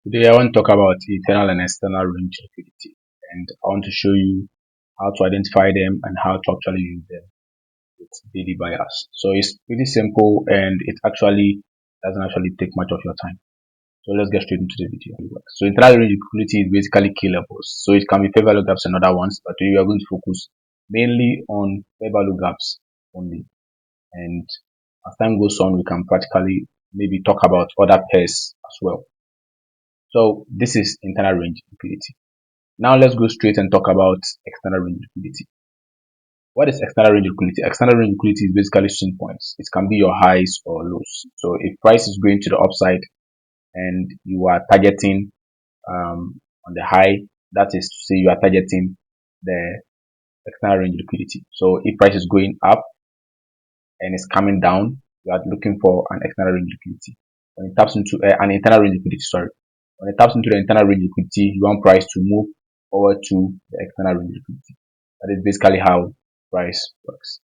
Today, I want to talk about internal and external range liquidity, and I want to show you how to identify them and how to actually use them with daily buyers. So it's pretty simple, and it actually doesn't actually take much of your time. So let's get straight into the video. So internal range liquidity is basically key levels. So it can be fair value gaps and other ones, but today we are going to focus mainly on fair value gaps only. And as time goes on, we can practically maybe talk about other pairs as well. So this is internal range liquidity. Now let's go straight and talk about external range liquidity. What is external range liquidity? External range liquidity is basically swing points. It can be your highs or lows. So if price is going to the upside and you are targeting on the high, that is to say you are targeting the external range liquidity. So if price is going up and it's coming down, you are looking for an external range liquidity. When it taps into an internal range liquidity, sorry. When it taps into the internal range liquidity, you want price to move forward to the external range liquidity. That is basically how price works.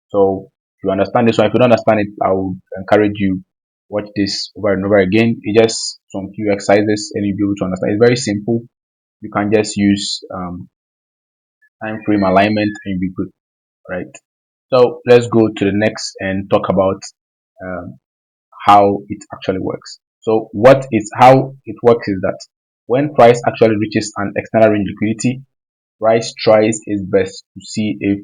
So if you understand this one, if you don't understand it, I would encourage you watch this over and over again. It's just some few exercises and you'll be able to understand. It's very simple. You can just use time frame alignment and you'll be good, right? So let's go to the next and talk about um, how it actually works. So what is how it works is that when price actually reaches an external range liquidity, price tries its best to see if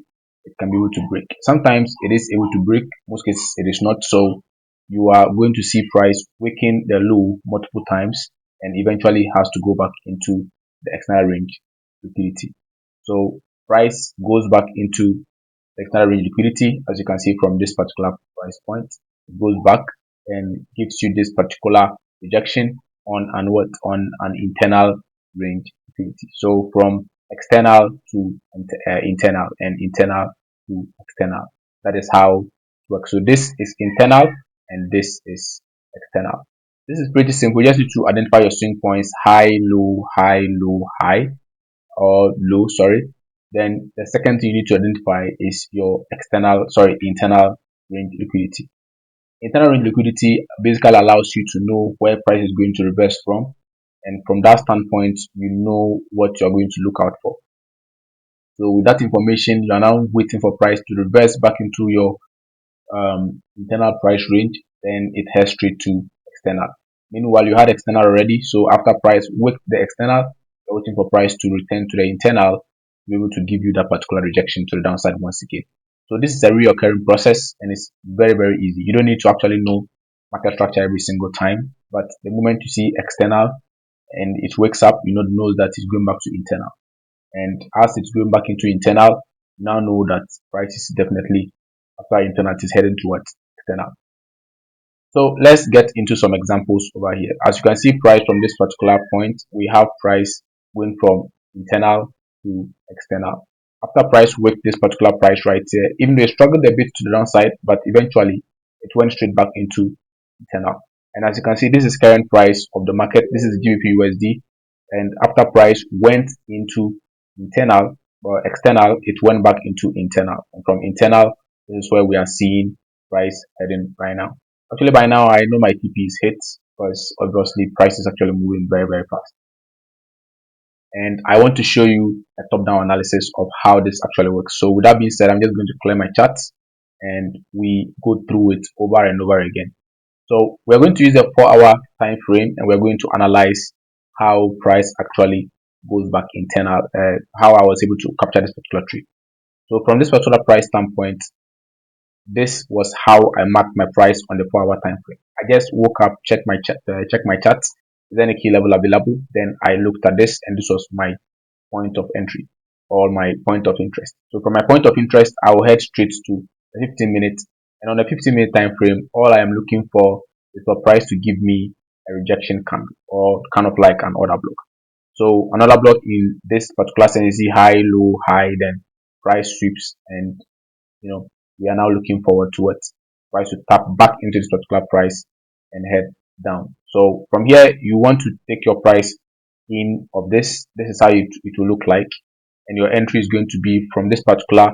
it can be able to break. Sometimes it is able to break, most cases it is not. So you are going to see price breaking the low multiple times and eventually has to go back into the external range liquidity. So price goes back into the external range liquidity, as you can see from this particular price point. It goes back and gives you this particular rejection on an internal range liquidity. So from external to internal and internal to external. That is how it works. So this is internal and this is external. This is pretty simple. You just need to identify your swing points: high, low, high, low, high, or low, sorry. Then the second thing you need to identify is your internal range liquidity. Internal range liquidity basically allows you to know where price is going to reverse from, and from that standpoint, you know what you're going to look out for. So with that information, you are now waiting for price to reverse back into your internal price range, then it heads straight to external. Meanwhile, you had external already, so after price with the external, you're waiting for price to return to the internal to be able to give you that particular rejection to the downside once again. So this is a reoccurring process and it's very, very easy. You don't need to actually know market structure every single time, but the moment you see external and it wakes up, you know that it's going back to internal. And as it's going back into internal, you now know that price is definitely after internal is heading towards external. So let's get into some examples over here. As you can see, price from this particular point, we have price going from internal to external. After price with this particular price right here, even though it struggled a bit to the downside, but eventually it went straight back into internal. And as you can see, this is current price of the market. This is GBP USD. And after price went into internal or external, it went back into internal. And from internal, this is where we are seeing price heading right now. Actually, by now I know my TP is hit because obviously price is actually moving very, very fast. And I want to show you a top-down analysis of how this actually works. So with that being said, I'm just going to clear my charts and we go through it over and over again. So we're going to use a 4-hour time frame and we're going to analyze how price actually goes back internal, how I was able to capture this particular trade. So from this particular price standpoint, this was how I marked my price on the 4-hour time frame. I just woke up, check my charts. Is there any key level available? Then I looked at this, and this was my point of entry or my point of interest. So from my point of interest, I will head straight to the 15 minutes, and on the 15-minute time frame, all I am looking for is for price to give me a rejection candle or kind of like an order block. So another block in this particular sense, you see high, low, high, then price sweeps, and we are now looking forward to what price to tap back into this particular price and head down. So from here, you want to take your price in of this. This is how it will look like, and your entry is going to be from this particular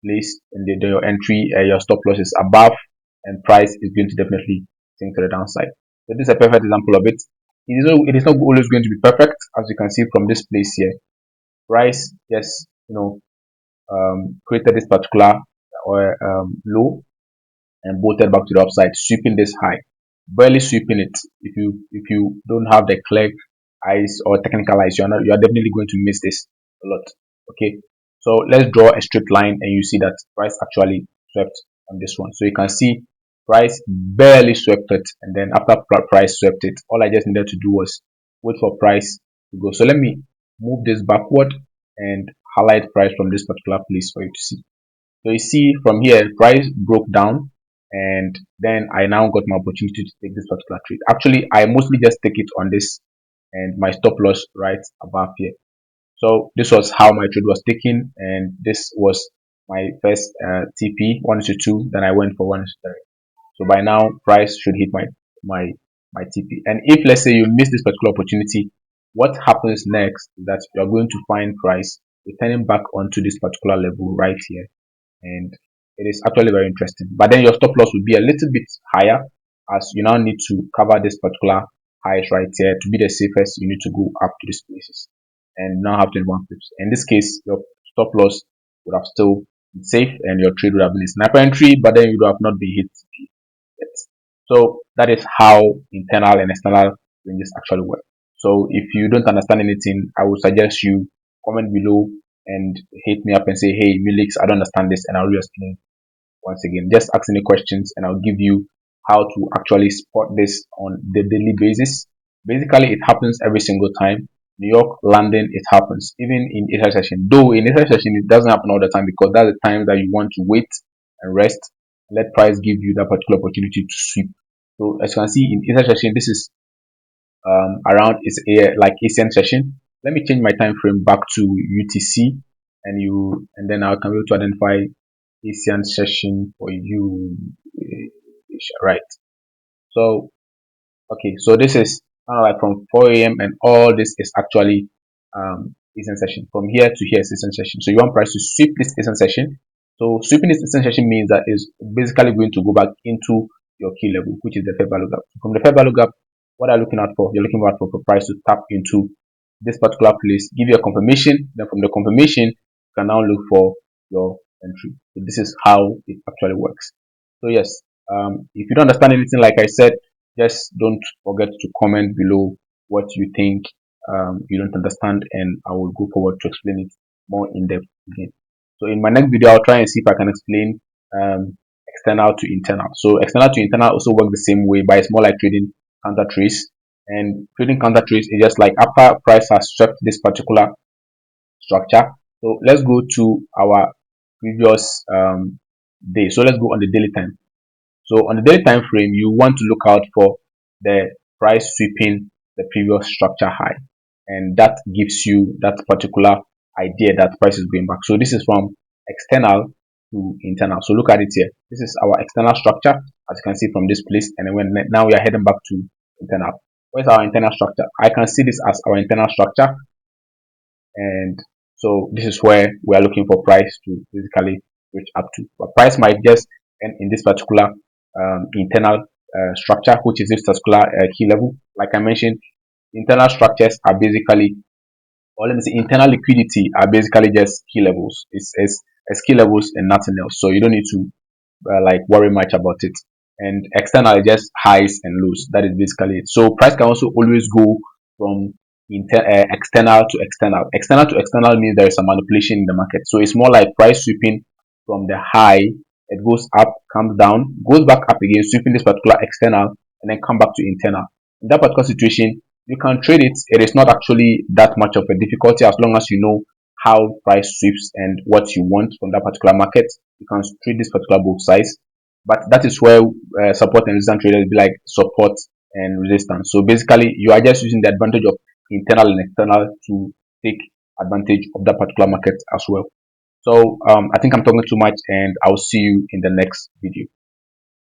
place, and your entry, your stop loss is above, and price is going to definitely sink to the downside. So this is a perfect example of it. it is not always going to be perfect, as you can see from this place here. Price just created this particular low and bolted back to the upside, sweeping this high, barely sweeping it. If you don't have the clear eyes or technical eyes, you are definitely going to miss this a lot. Okay, so let's draw a straight line, and you see that price actually swept on this one. So you can see price barely swept it, and then after price swept it, all I just needed to do was wait for price to go. So let me move this backward and highlight price from this particular place for you to see. So you see from here, price broke down, and then I now got my opportunity to take this particular trade. Actually, I mostly just take it on this and my stop loss right above here. So this was how my trade was taken, and this was my first TP 1 to 2. Then I went for 1 to 3. So by now, price should hit my TP. And if let's say you miss this particular opportunity, what happens next is that you are going to find price returning back onto this particular level right here, and it is actually very interesting. But then your stop loss will be a little bit higher, as you now need to cover this particular highs right here. To be the safest, you need to go up to these places and now have 21 pips. In this case, your stop loss would have still been safe and your trade would have been a sniper entry, but then you would have not been hit yet. So that is how internal and external ranges actually work. So if you don't understand anything, I would suggest you comment below and hit me up and say, hey, Milix, I don't understand this, and I'll explain once again. Just ask any questions and I'll give you how to actually spot this on the daily basis. Basically, it happens every single time. New York, London, it happens. Even in Asia session. Though in Asia session, it doesn't happen all the time because that's the time that you want to wait and rest. Let price give you that particular opportunity to sweep. So as you can see in Asia session, this is around it's a like Asian session. Let me change my time frame back to UTC, and then I can be able to identify Asian session for you. Right. So okay, so this is kind of like from 4 a.m. and all this is actually Asian session. From here to here is Asian session. So you want price to sweep this Asian session. So sweeping this Asian session means that is basically going to go back into your key level, which is the fair value gap. From the fair value gap, what are you looking out for? You're looking out for price to tap into this particular place, give you a confirmation. Then from the confirmation, you can now look for your entry. So this is how it actually works. So yes, if you don't understand anything, like I said, just don't forget to comment below what you think you don't understand, and I will go forward to explain it more in depth again. So in my next video, I'll try and see if I can explain external to internal. So external to internal also work the same way, but it's more like trading counter trades. And trading counter trades is just like after price has swept this particular structure. So let's go to our previous day. So let's go on the daily time. So on the daily time frame, you want to look out for the price sweeping the previous structure high, and that gives you that particular idea that price is going back. So this is from external to internal. So look at it here. This is our external structure, as you can see from this place, and then now we are heading back to internal. Where's our internal structure? I can see this as our internal structure, and so this is where we are looking for price to basically reach up to. But price might just end in this particular internal structure, which is this particular key level. Like I mentioned, internal structures are basically, or let me say, internal liquidity are basically just key levels. It's key levels and nothing else. So you don't need to like worry much about it. And external is just highs and lows. That is basically it. So price can also always go from external to external. External to external means there is a manipulation in the market. So it's more like price sweeping from the high. It goes up, comes down, goes back up again, sweeping this particular external, and then come back to internal. In that particular situation, you can trade it. It is not actually that much of a difficulty as long as you know how price sweeps and what you want from that particular market. You can trade this particular both sides, but that is where support and resistance traders be like support and resistance. So basically, you are just using the advantage of internal and external to take advantage of that particular market as well. So I think I'm talking too much, and I'll see you in the next video.